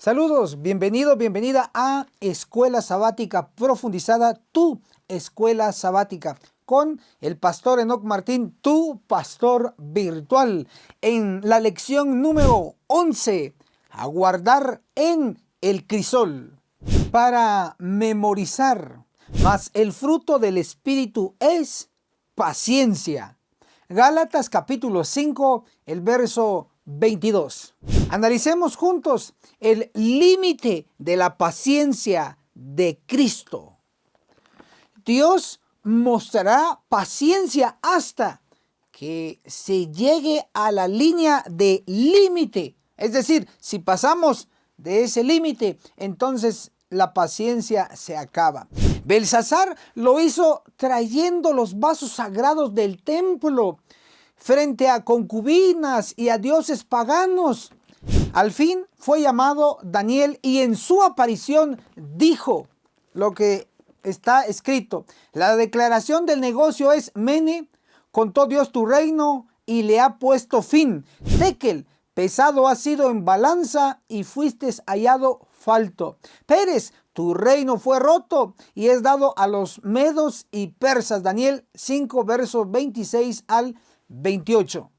Saludos, bienvenido, bienvenida a Escuela Sabática Profundizada, tu escuela sabática, con el pastor Enoc Martín, tu pastor virtual, en la lección número 11, aguardar en el crisol, para memorizar, mas el fruto del Espíritu es paciencia. Gálatas capítulo 5, el verso 22. Analicemos juntos el límite de la paciencia de Cristo. Dios mostrará paciencia hasta que se llegue a la línea de límite. Es decir, si pasamos de ese límite, entonces la paciencia se acaba. Belsasar lo hizo trayendo los vasos sagrados del templo frente a concubinas y a dioses paganos. Al fin fue llamado Daniel y en su aparición dijo lo que está escrito. La declaración del negocio es: Mene, contó Dios tu reino y le ha puesto fin. Tekel, pesado has sido en balanza y fuiste hallado falto. Peres, tu reino fue roto y es dado a los medos y persas. Daniel 5, versos 26 al 28.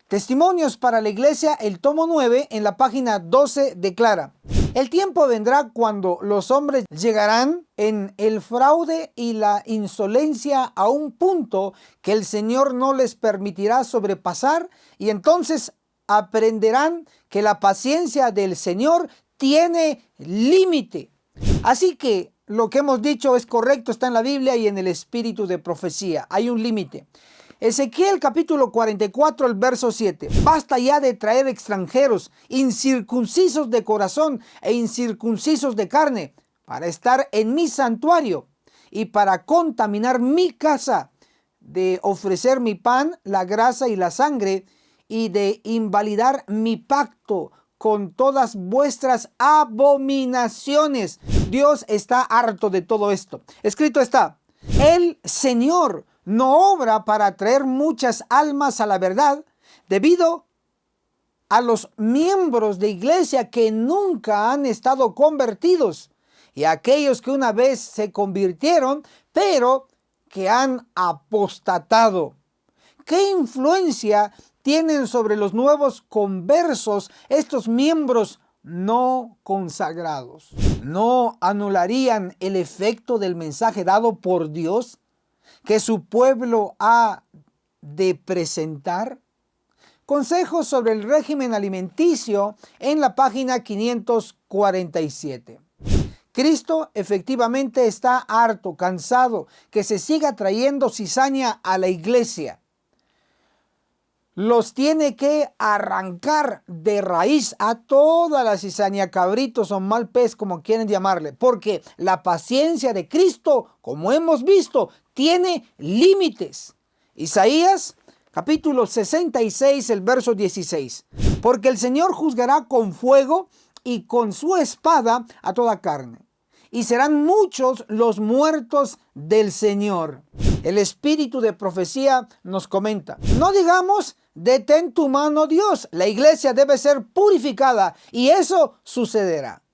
Testimonios para la iglesia, el tomo 9, en la página 12 declara: el tiempo vendrá cuando los hombres llegarán en el fraude y la insolencia a un punto que el Señor no les permitirá sobrepasar, y entonces aprenderán que la paciencia del Señor tiene límite. Así que lo que hemos dicho es correcto, está en la Biblia y en el espíritu de profecía. Hay un límite. Ezequiel capítulo 44, el verso 7. Basta ya de traer extranjeros, incircuncisos de corazón e incircuncisos de carne, para estar en mi santuario y para contaminar mi casa, de ofrecer mi pan, la grasa y la sangre, y de invalidar mi pacto con todas vuestras abominaciones. Dios está harto de todo esto. Escrito está: el Señor no obra para traer muchas almas a la verdad, debido a los miembros de iglesia que nunca han estado convertidos y a aquellos que una vez se convirtieron, pero que han apostatado. ¿Qué influencia tienen sobre los nuevos conversos estos miembros no consagrados? ¿No anularían el efecto del mensaje dado por Dios que su pueblo ha de presentar? Consejos sobre el régimen alimenticio en la página 547. Cristo efectivamente está harto, cansado, que se siga trayendo cizaña a la iglesia. Los tiene que arrancar de raíz a toda la cizaña, cabritos o mal pez, como quieren llamarle, porque la paciencia de Cristo, como hemos visto, tiene límites. Isaías capítulo 66, el verso 16. Porque el Señor juzgará con fuego y con su espada a toda carne, y serán muchos los muertos del Señor. El espíritu de profecía nos comenta: no digamos detén tu mano, Dios. La iglesia debe ser purificada y eso sucederá.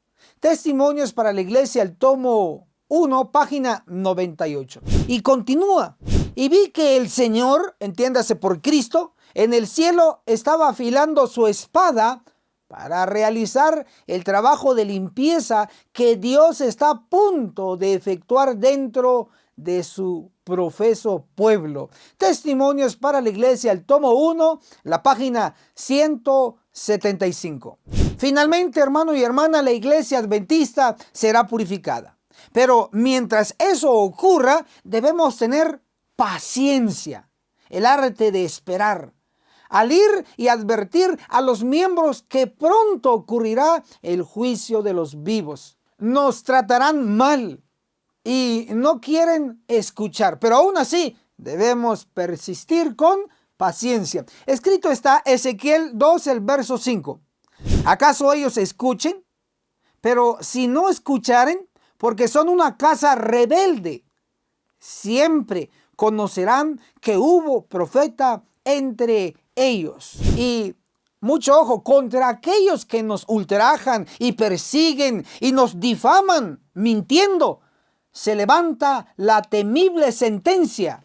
Testimonios para la iglesia, el tomo 1, página 98. Y continúa: y vi que el Señor, entiéndase por Cristo, en el cielo estaba afilando su espada para realizar el trabajo de limpieza que Dios está a punto de efectuar dentro de su profeso pueblo. Testimonios para la iglesia, el tomo 1, la página 175. Finalmente, hermano y hermana, la iglesia adventista será purificada. Pero mientras eso ocurra, debemos tener paciencia, el arte de esperar, al ir y advertir a los miembros que pronto ocurrirá el juicio de los vivos. Nos tratarán mal y no quieren escuchar, pero aún así debemos persistir con paciencia. Escrito está Ezequiel 2, el verso 5. ¿Acaso ellos escuchen? Pero si no escucharen, porque son una casa rebelde, siempre conocerán que hubo profeta entre ellos. Y mucho ojo, contra aquellos que nos ultrajan y persiguen y nos difaman, mintiendo, se levanta la temible sentencia.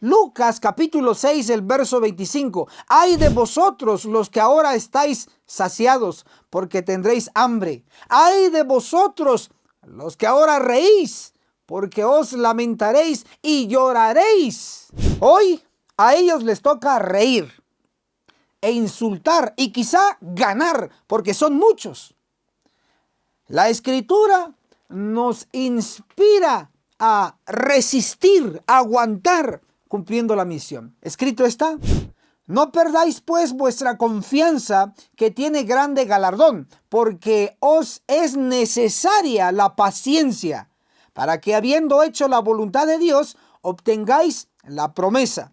Lucas capítulo 6, el verso 25. Ay de vosotros los que ahora estáis saciados, porque tendréis hambre. Ay de vosotros los que ahora reís, porque os lamentaréis y lloraréis. Hoy a ellos les toca reír e insultar y quizá ganar, porque son muchos. La Escritura nos inspira a resistir, a aguantar, cumpliendo la misión. Escrito está: no perdáis pues vuestra confianza, que tiene grande galardón, porque os es necesaria la paciencia, para que habiendo hecho la voluntad de Dios, obtengáis la promesa.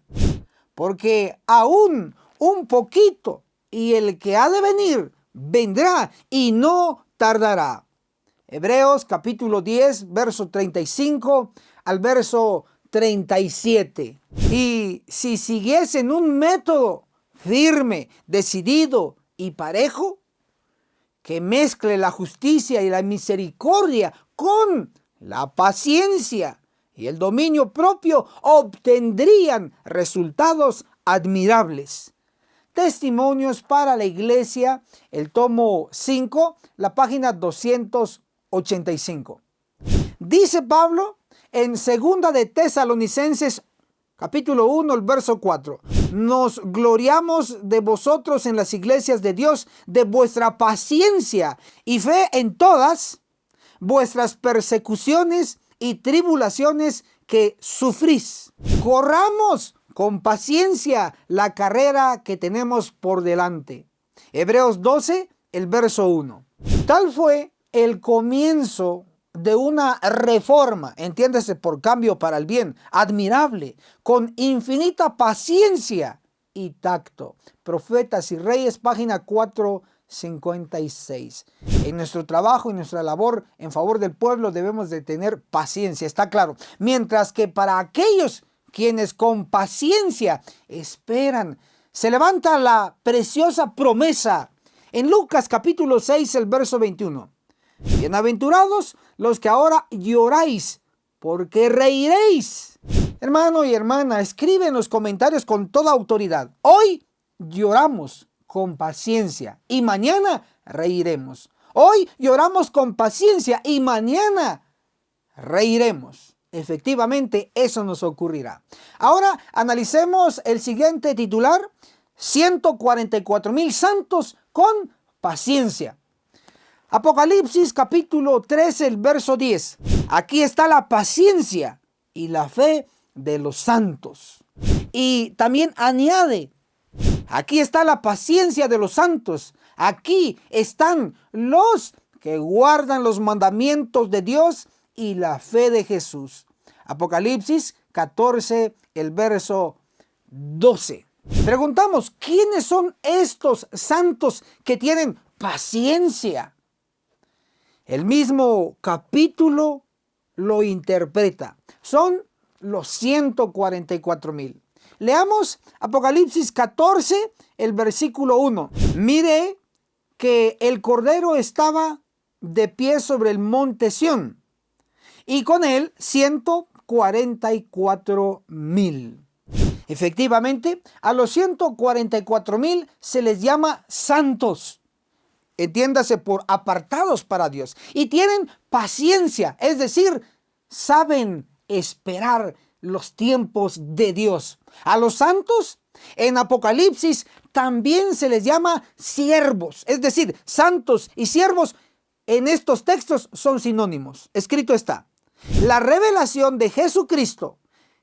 Porque aún un poquito, y el que ha de venir, vendrá y no tardará. Hebreos capítulo 10, verso 35 al verso 37. Y si siguiesen un método firme, decidido y parejo, que mezcle la justicia y la misericordia con la paciencia y el dominio propio, obtendrían resultados admirables. Testimonios para la Iglesia, el tomo 5, la página 285. Dice Pablo en segunda de Tesalonicenses capítulo 1, el verso 4. Nos gloriamos de vosotros en las iglesias de Dios, de vuestra paciencia y fe en todas vuestras persecuciones y tribulaciones que sufrís. Corramos con paciencia la carrera que tenemos por delante. Hebreos 12, el verso 1. Tal fue el comienzo de una reforma, entiéndase, por cambio para el bien, admirable, con infinita paciencia y tacto. Profetas y Reyes, página 456. En nuestro trabajo y nuestra labor en favor del pueblo debemos de tener paciencia, está claro. Mientras que para aquellos quienes con paciencia esperan, se levanta la preciosa promesa en Lucas capítulo 6, el verso 21. Bienaventurados los que ahora lloráis, porque reiréis. Hermano y hermana, escribe en los comentarios con toda autoridad. Hoy lloramos con paciencia y mañana reiremos. Hoy lloramos con paciencia y mañana reiremos. Efectivamente, eso nos ocurrirá. Ahora analicemos el siguiente titular: 144,000 santos con paciencia. Apocalipsis capítulo 13, el verso 10. Aquí está la paciencia y la fe de los santos. Y también añade: aquí está la paciencia de los santos. Aquí están los que guardan los mandamientos de Dios y la fe de Jesús. Apocalipsis 14, el verso 12. Preguntamos, ¿quiénes son estos santos que tienen paciencia? El mismo capítulo lo interpreta. Son los 144,000. Leamos Apocalipsis 14, el versículo 1. Mire que el Cordero estaba de pie sobre el monte Sión, y con él 144,000. Efectivamente, a los 144,000 se les llama santos. Entiéndase, por apartados para Dios. Y tienen paciencia, es decir, saben esperar los tiempos de Dios. A los santos, en Apocalipsis, también se les llama siervos. Es decir, santos y siervos en estos textos son sinónimos. Escrito está: la revelación de Jesucristo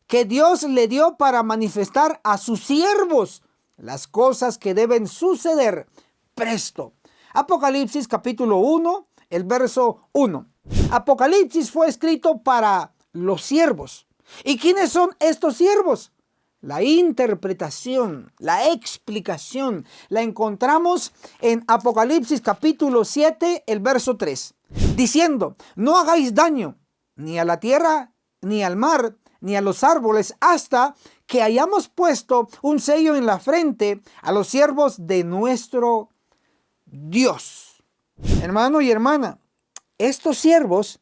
que Dios le dio para manifestar a sus siervos las cosas que deben suceder presto. Apocalipsis capítulo 1, el verso 1. Apocalipsis fue escrito para los siervos. ¿Y quiénes son estos siervos? La interpretación, la explicación, la encontramos en Apocalipsis capítulo 7, el verso 3. Diciendo: no hagáis daño ni a la tierra, ni al mar, ni a los árboles, hasta que hayamos puesto un sello en la frente a los siervos de nuestro Dios. Hermano y hermana, estos siervos,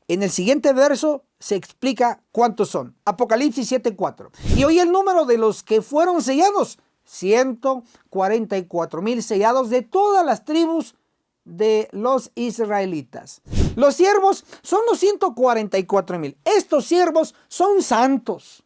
en el siguiente verso se explica cuántos son. Apocalipsis 7:4. Y hoy el número de los que fueron sellados, 144,000 sellados de todas las tribus de los israelitas. Los siervos son los 144,000. Estos siervos son santos,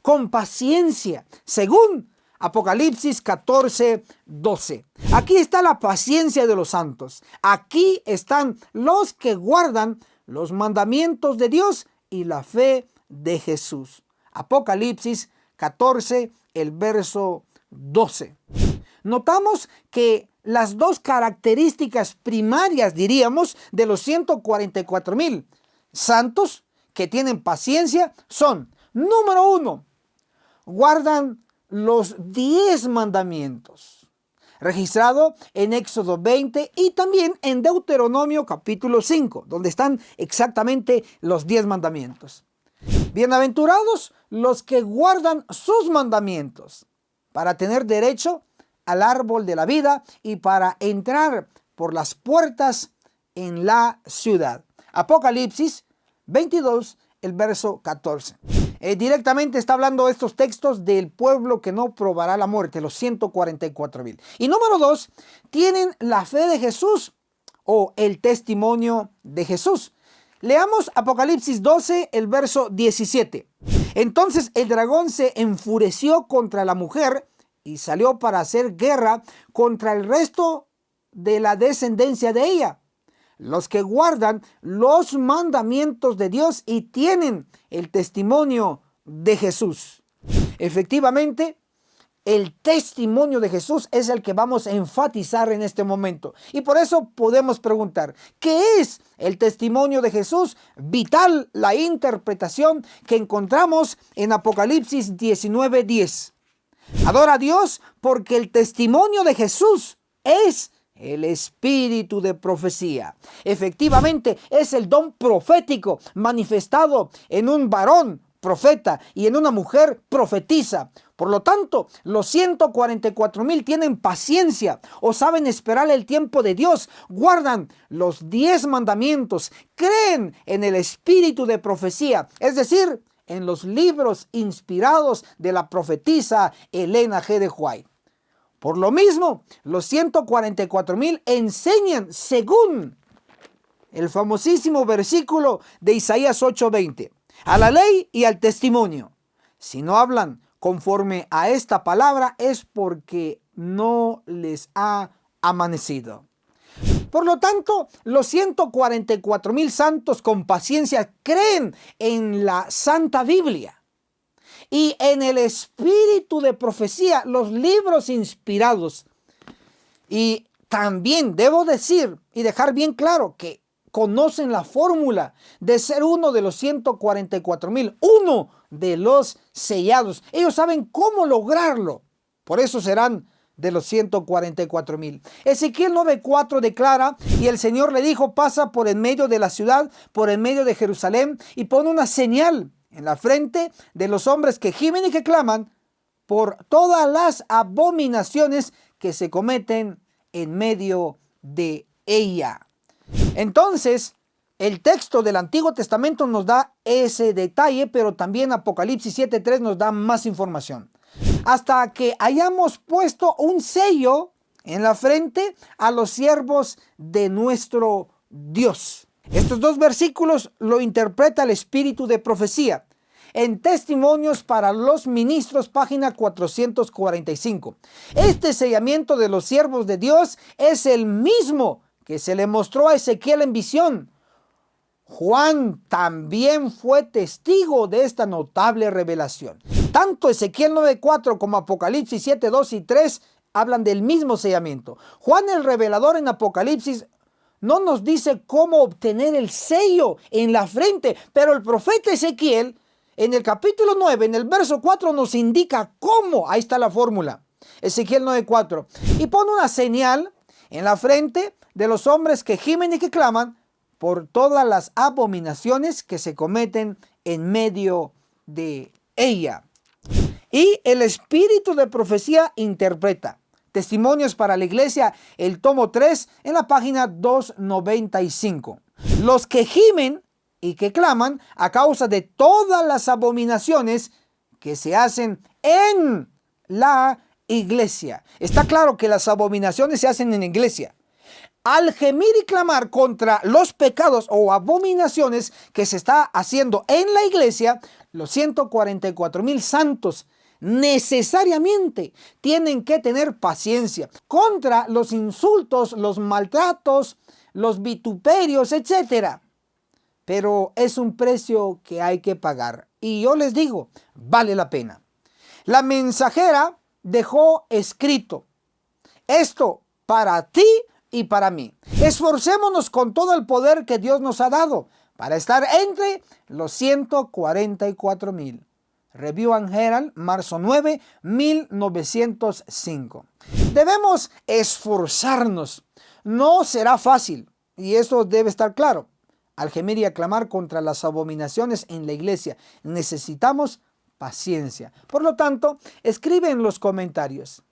con paciencia, según Apocalipsis 14:12. Aquí está la paciencia de los santos. Aquí están los que guardan los mandamientos de Dios y la fe de Jesús. Apocalipsis 14, el verso 12. Notamos que las dos características primarias, diríamos, de los 144,000 santos que tienen paciencia son, número 1, guardan los 10 mandamientos, registrado en Éxodo 20 y también en Deuteronomio capítulo 5, donde están exactamente los 10 mandamientos. Bienaventurados los que guardan sus mandamientos para tener derecho al árbol de la vida y para entrar por las puertas en la ciudad. Apocalipsis 22, el verso 14. Directamente está hablando estos textos del pueblo que no probará la muerte, los 144,000. Y número 2, tienen la fe de Jesús o el testimonio de Jesús. Leamos Apocalipsis 12, el verso 17. Entonces el dragón se enfureció contra la mujer y salió para hacer guerra contra el resto de la descendencia de ella, los que guardan los mandamientos de Dios y tienen el testimonio de Jesús. Efectivamente, el testimonio de Jesús es el que vamos a enfatizar en este momento. Y por eso podemos preguntar, ¿qué es el testimonio de Jesús? Vital la interpretación que encontramos en Apocalipsis 19:10. Adora a Dios porque el testimonio de Jesús es el espíritu de profecía. Efectivamente, es el don profético manifestado en un varón profeta y en una mujer profetisa. Por lo tanto, los 144,000 tienen paciencia o saben esperar el tiempo de Dios, guardan los 10 mandamientos, creen en el espíritu de profecía, es decir, en los libros inspirados de la profetisa Elena G. de White. Por lo mismo, los 144,000 enseñan según el famosísimo versículo de Isaías 8:20, a la ley y al testimonio. Si no hablan conforme a esta palabra es porque no les ha amanecido. Por lo tanto, los 144,000 santos con paciencia creen en la Santa Biblia y en el espíritu de profecía, los libros inspirados. Y también debo decir y dejar bien claro que conocen la fórmula de ser uno de los 144,000, uno de los sellados. Ellos saben cómo lograrlo. Por eso serán de los 144,000. Ezequiel 9:4 declara, y el Señor le dijo, pasa por en medio de la ciudad, por en medio de Jerusalén, y pone una señal en la frente de los hombres que gimen y que claman por todas las abominaciones que se cometen en medio de ella. Entonces, el texto del Antiguo Testamento nos da ese detalle, pero también Apocalipsis 7:3 nos da más información. Hasta que hayamos puesto un sello en la frente a los siervos de nuestro Dios. Estos dos versículos lo interpreta el espíritu de profecía. En Testimonios para los Ministros, página 445. Este sellamiento de los siervos de Dios es el mismo que se le mostró a Ezequiel en visión. Juan también fue testigo de esta notable revelación. Tanto Ezequiel 9:4 como Apocalipsis 7:2 y 3 hablan del mismo sellamiento. Juan el revelador en Apocalipsis no nos dice cómo obtener el sello en la frente, pero el profeta Ezequiel en el capítulo 9, en el verso 4 nos indica cómo. Ahí está la fórmula. Ezequiel 9:4. Y pone una señal en la frente de los hombres que gimen y que claman por todas las abominaciones que se cometen en medio de ella. Y el espíritu de profecía interpreta. Testimonios para la iglesia, el tomo 3, en la página 295. Los que gimen y que claman a causa de todas las abominaciones que se hacen en la iglesia. Está claro que las abominaciones se hacen en la iglesia. Al gemir y clamar contra los pecados o abominaciones que se está haciendo en la iglesia, los 144,000 santos necesariamente tienen que tener paciencia contra los insultos, los maltratos, los vituperios, etc. Pero es un precio que hay que pagar. Y yo les digo, vale la pena. La mensajera dejó escrito esto para ti y para mí. Esforcémonos con todo el poder que Dios nos ha dado para estar entre los 144,000. Review and Herald, marzo 9, 1905. Debemos esforzarnos. No será fácil, y eso debe estar claro. Al gemir y aclamar contra las abominaciones en la iglesia, necesitamos paciencia. Por lo tanto, escribe en los comentarios: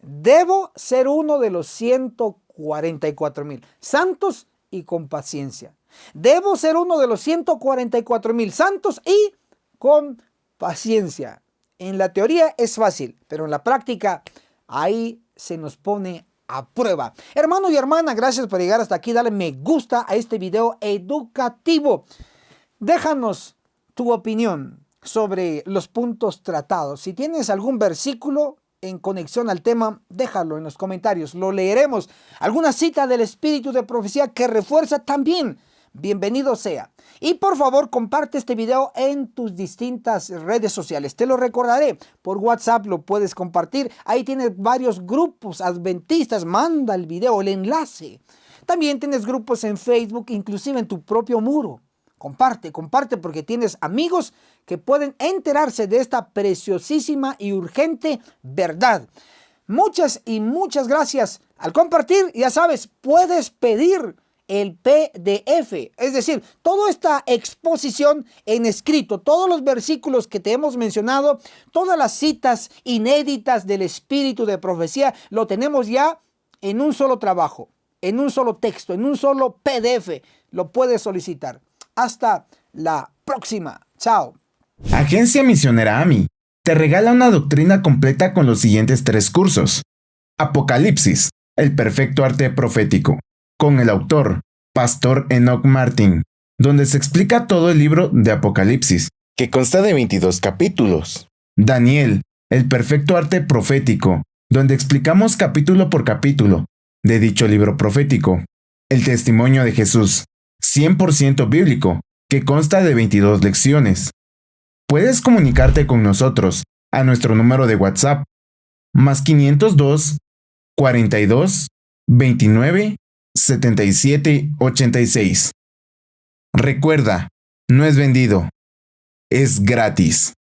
debo ser uno de los 144,000 santos y con paciencia. Debo ser uno de los 144,000 santos y con paciencia. En la teoría es fácil, pero en la práctica ahí se nos pone a prueba. Hermano y hermana, gracias por llegar hasta aquí. Dale me gusta a este video educativo. Déjanos tu opinión sobre los puntos tratados. Si tienes algún versículo en conexión al tema, déjalo en los comentarios. Lo leeremos. ¿Alguna cita del espíritu de profecía que refuerza también? Bienvenido sea. Y por favor, comparte este video en tus distintas redes sociales. Te lo recordaré. Por WhatsApp lo puedes compartir. Ahí tienes varios grupos adventistas. Manda el video, el enlace. También tienes grupos en Facebook, inclusive en tu propio muro. Comparte porque tienes amigos que pueden enterarse de esta preciosísima y urgente verdad. Muchas gracias. Al compartir, ya sabes, puedes pedir el PDF, es decir, toda esta exposición en escrito, todos los versículos que te hemos mencionado, todas las citas inéditas del espíritu de profecía, lo tenemos ya en un solo trabajo, en un solo texto, en un solo PDF. Lo puedes solicitar. Hasta la próxima. Chao. Agencia Misionera AMI te regala una doctrina completa con los siguientes 3 cursos. Apocalipsis, el perfecto arte profético, con el autor, Pastor Enoch Martin, donde se explica todo el libro de Apocalipsis, que consta de 22 capítulos. Daniel, el perfecto arte profético, donde explicamos capítulo por capítulo de dicho libro profético. El testimonio de Jesús, 100% bíblico, que consta de 22 lecciones. Puedes comunicarte con nosotros a nuestro número de WhatsApp, más 502 42 29 77 86. Recuerda, no es vendido, es gratis.